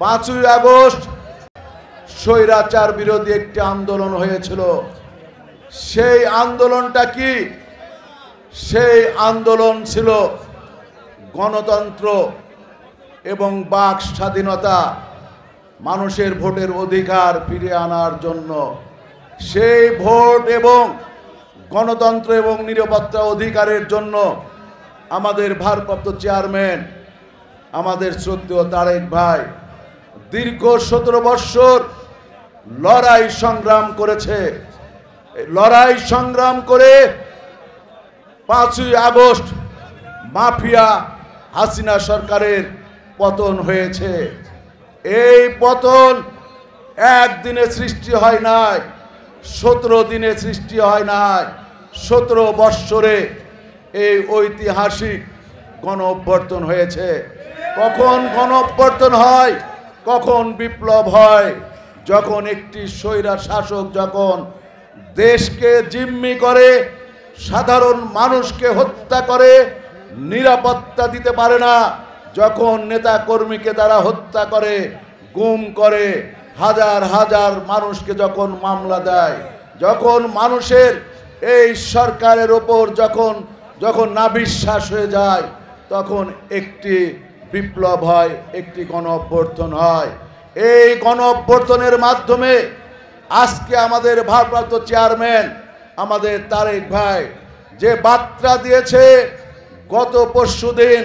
5ই August স্বৈরাচার বিরোধী একটি আন্দোলন হয়েছিল। সেই আন্দোলনটা কি? সেই আন্দোলন ছিল গণতন্ত্র এবং বাক স্বাধীনতা, মানুষের ভোটের অধিকার ফিরিয়ে আনার জন্য। সেই ভোট এবং গণতন্ত্র এবং নিরাপত্তা অধিকারের জন্য আমাদের ভারপ্রাপ্ত চেয়ারম্যান, আমাদের শ্রদ্ধেয় তারেক ভাই দীর্ঘ 17 বছর লড়াই সংগ্রাম করেছে। লড়াই সংগ্রাম করে 5ই আগস্ট মাফিয়া হাসিনা সরকারের পতন হয়েছে। এই পতন একদিনে সৃষ্টি হয় নাই, 17 দিনে সৃষ্টি হয় নাই, 17 বৎসরে এই ঐতিহাসিক গণ অভ্যর্থন হয়েছে। কখন গণ অভ্যর্থন হয়, কখন বিপ্লব হয়? যখন একটি স্বৈরা শাসক যখন দেশকে জিম্মি করে, সাধারণ মানুষকে হত্যা করে, নিরাপত্তা দিতে পারে না, যখন নেতা কর্মীকে তারা হত্যা করে, গুম করে, হাজার হাজার মানুষকে যখন মামলা দেয়, যখন মানুষের এই সরকারের ওপর যখন নাবিশ্বাস হয়ে যায়, তখন একটি বিপ্লব হয়, একটি গণ অভ্যর্থন হয়। এই গণ অভ্যর্থনের মাধ্যমে আজকে আমাদের ভারপ্রাপ্ত চেয়ারম্যান আমাদের তারেক ভাই যে বার্তা দিয়েছে, গত পরশুদিন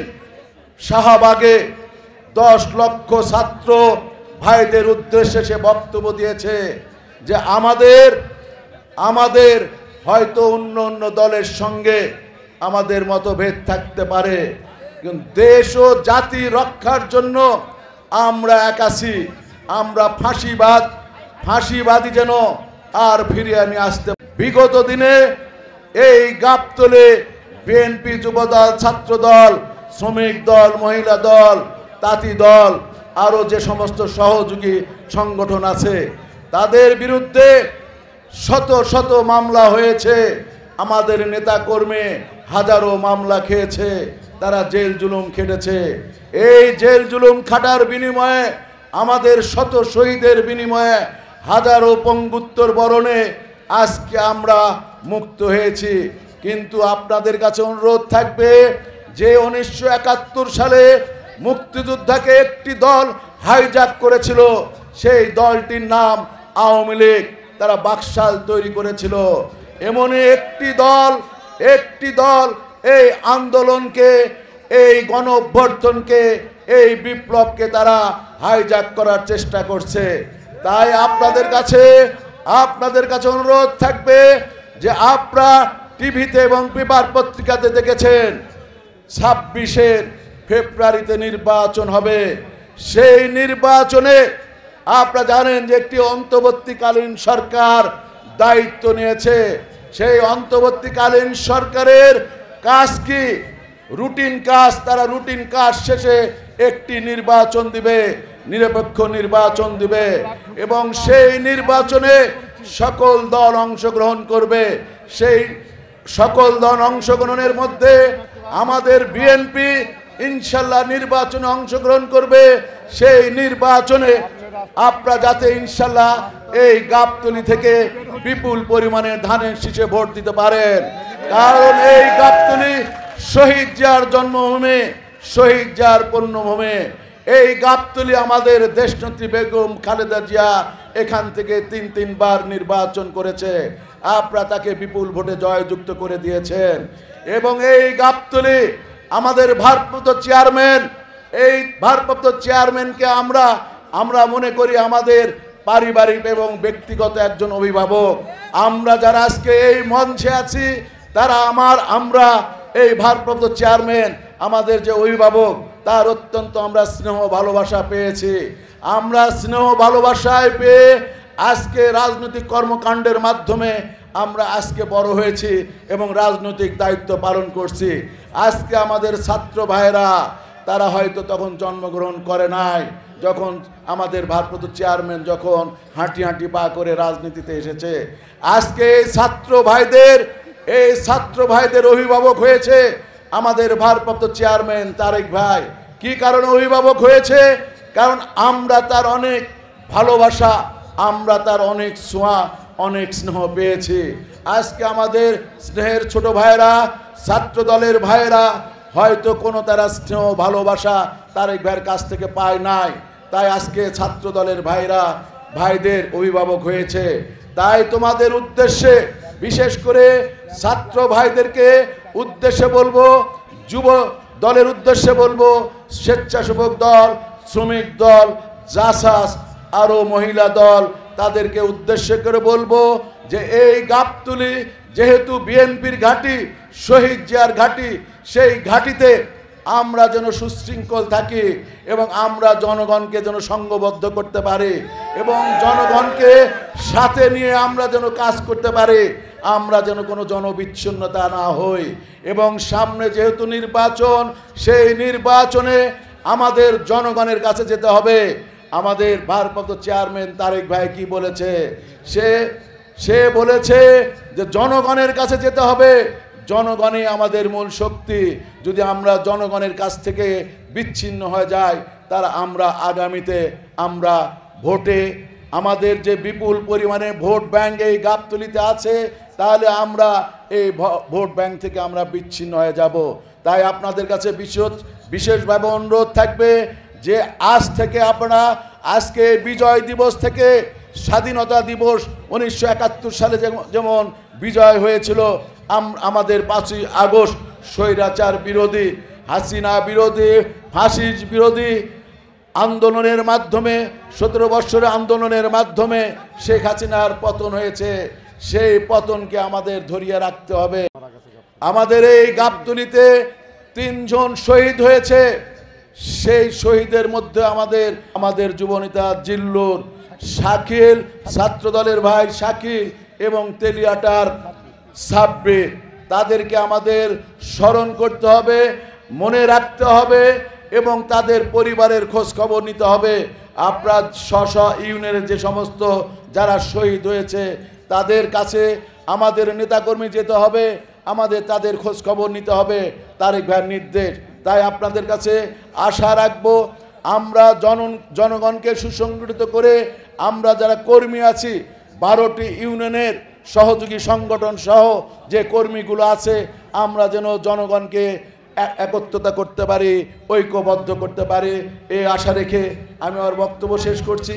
শাহবাগে 10 লক্ষ ছাত্র ভাইদের উদ্দেশ্যে সে বক্তব্য দিয়েছে যে আমাদের হয়তো অন্য দলের সঙ্গে আমাদের মতভেদ থাকতে পারে, কিন্তু দেশ ও জাতি রক্ষার জন্য আমরা এক আছি। আমরা ফাঁসিবাদী যেন আর ফিরিয়ে নিয়ে আসতে। বিগত দিনে এই গাবতলী বিএনপি, যুবদল, ছাত্রদল, শ্রমিক দল, মহিলা দল, তাঁতি দল, আরও যে সমস্ত সহযোগী সংগঠন আছে, তাদের বিরুদ্ধে শত শত মামলা হয়েছে। আমাদের নেতাকর্মী হাজারো মামলা খেয়েছে, তারা জেল জুলুম খেটেছে। এই জেল জুলুম খাটার বিনিময়ে, আমাদের শত শহীদের বিনিময়ে, হাজারো পঙ্গুত্তর বরণে আজকে আমরা মুক্ত হয়েছি। কিন্তু আপনাদের কাছে অনুরোধ থাকবে যে 1971 সালে মুক্তিযোদ্ধাকে একটি দল হাইজ্যাক করেছিল, সেই দলটির নাম আওয়ামী লীগ। তারা বাকশাল তৈরি করেছিল। এমনই একটি দল এই আন্দোলনকে, এই গণ অভ্যর্থনকে, এই বিপ্লবকে তারা হাইজ্যাক করার চেষ্টা করছে। তাই আপনাদের কাছে অনুরোধ থাকবে যে আপনারা টিভিতে এবং পেপার পত্রিকাতে দেখেছেন 26 ফেব্রুয়ারিতে নির্বাচন হবে। সেই নির্বাচনে আপনারা জানেন যে একটি অন্তর্বর্তীকালীন সরকার দায়িত্ব নিয়েছে। সেই অন্তর্বর্তীকালীন সরকারের কাজ কি? রুটিন কাজ। তারা রুটিন কাজ শেষে একটি নির্বাচন দিবে, নিরপেক্ষ নির্বাচন দিবে, এবং সেই নির্বাচনে সকল দল অংশগ্রহণ করবে। সেই সকল দল অংশগ্রহণের মধ্যে আমাদের বিএনপি ইনশাল্লাহ নির্বাচনে অংশগ্রহণ করবে। সেই নির্বাচনে আপনারা যাতে ইনশাল্লাহ এই গাবতলী থেকে বিপুল পরিমাণে ধানের শীষে ভোট দিতে পারেন। কারণ এই গাবতলী শহীদ জিয়ার জন্মভূমি, শহীদ জিয়ার পুণ্যভূমি। এই গাবতলী আমাদের দেশনেত্রী বেগম খালেদা জিয়া এখান থেকে 3বার নির্বাচন করেছে। আপনারা তাকে বিপুল ভোটে জয়যুক্ত করে দিয়েছেন। এবং এই গাবতলী আমাদের ভারপ্রাপ্ত চেয়ারম্যান, এই ভারপ্রাপ্ত চেয়ারম্যানকে আমরা মনে করি আমাদের পারিবারিক এবং ব্যক্তিগত একজন অভিভাবক। আমরা যারা আজকে এই মঞ্চে আছি, তারা আমরা এই ভারপ্রাপ্ত চেয়ারম্যান আমাদের যে অভিভাবক, তার অত্যন্ত আমরা স্নেহ ভালোবাসা পেয়েছি। আমরা স্নেহ ভালোবাসায় পেয়ে আজকে রাজনৈতিক কর্মকাণ্ডের মাধ্যমে আমরা আজকে বড় হয়েছি এবং রাজনৈতিক দায়িত্ব পালন করছি। আজকে আমাদের ছাত্র ভাইরা, তারা হয়তো তখন জন্মগ্রহণ করে নাই, যখন আমাদের ভারপ্রাপ্ত চেয়ারম্যান যখন হাঁটি হাঁটি পা করে রাজনীতিতে এসেছে। আজকে এই ছাত্র ভাইদের অভিভাবক হয়েছে আমাদের ভারপ্রাপ্ত চেয়ারম্যান তারেক ভাই। কি কারণে অভিভাবক হয়েছে? কারণ আমরা তার অনেক ভালোবাসা, আমরা তার অনেক ছোঁয়া, অনেক স্নেহ পেয়েছি। আজকে আমাদের স্নেহের ছোট ভাইরা, ছাত্র দলের ভাইরা হয়তো কোনো তারা স্নেহ ভালোবাসা তারেক ভাইয়ের কাছ থেকে পায় নাই, তাই আজকে ছাত্র দলের ভাইদের অভিভাবক হয়েছে। তাই তোমাদের উদ্দেশ্যে, বিশেষ করে ছাত্র ভাইদেরকে উদ্দেশ্যে বলবো, যুব দলের উদ্দেশ্যে বলবো, স্বেচ্ছাসেবক দল, শ্রমিক দল, জাসাস, আরও মহিলা দল, তাদেরকে উদ্দেশ্য করে বলবো যে এই গাবতলী যেহেতু বিএনপির ঘাঁটি, শহীদ জিয়ার ঘাঁটি, সেই ঘাঁটিতে আমরা যেন সুশৃঙ্খল থাকি এবং আমরা জনগণকে যেন সংঘবদ্ধ করতে পারি এবং জনগণকে সাথে নিয়ে আমরা যেন কাজ করতে পারি, আমরা যেন কোনো জনবিচ্ছিন্নতা না হই। এবং সামনে যেহেতু নির্বাচন, সেই নির্বাচনে আমাদের জনগণের কাছে যেতে হবে। আমাদের ভারপ্রাপ্ত চেয়ারম্যান তারেক ভাই কি বলেছে, সে বলেছে যে জনগণের কাছে যেতে হবে, জনগণই আমাদের মূল শক্তি। যদি আমরা জনগণের কাছ থেকে বিচ্ছিন্ন হয়ে যাই, তারা আমরা আগামীতে আমরা ভোটে আমাদের যে বিপুল পরিমাণে ভোট ব্যাংক এই গাবতলীতে আছে, তাহলে আমরা এই ভোট ব্যাংক থেকে আমরা বিচ্ছিন্ন হয়ে যাব। তাই আপনাদের কাছে বিশেষভাবে অনুরোধ থাকবে যে আজ থেকে আপনারা, আজকে বিজয় দিবস থেকে স্বাধীনতা দিবস 1971 সালে যেমন বিজয় হয়েছিল, আমাদের 5ই আগস্ট স্বৈরাচার বিরোধী, হাসিনা বিরোধী, ফাসিস বিরোধী আন্দোলনের মাধ্যমে, 17 বছরের আন্দোলনের মাধ্যমে শেখ হাসিনার পতন হয়েছে। সেই পতনকে আমাদের ধরিয়ে রাখতে হবে। আমাদের এই গাবতলীতে 3 জন শহীদ হয়েছে। সেই শহীদের মধ্যে আমাদের যুবনেতা জিল্লুর, শাকিল, ছাত্র দলের ভাই শাকিল এবং তেলিয়াটার সাব্বির, তাদেরকে আমাদের স্মরণ করতে হবে, মনে রাখতে হবে এবং তাদের পরিবারের খোঁজ খবর নিতে হবে। আপনার স্ব ইউনিয়নের যে সমস্ত যারা শহীদ হয়েছে তাদের কাছে আমাদের নেতাকর্মী যেতে হবে, আমাদের তাদের খোঁজ খবর নিতে হবে, তারেক ভাইয়ের নির্দেশ। তাই আপনাদের কাছে আশা রাখবো, আমরা জনগণকে সুসংগঠিত করে আমরা যারা কর্মী আছি, 12টি ইউনিয়নের সহযোগী সংগঠন সহ যে কর্মীগুলো আছে, আমরা যেন জনগণকে একত্রতা করতে পারি, ঐক্যবদ্ধ করতে পারি, এই আশা রেখে আমি আমার বক্তব্য শেষ করছি।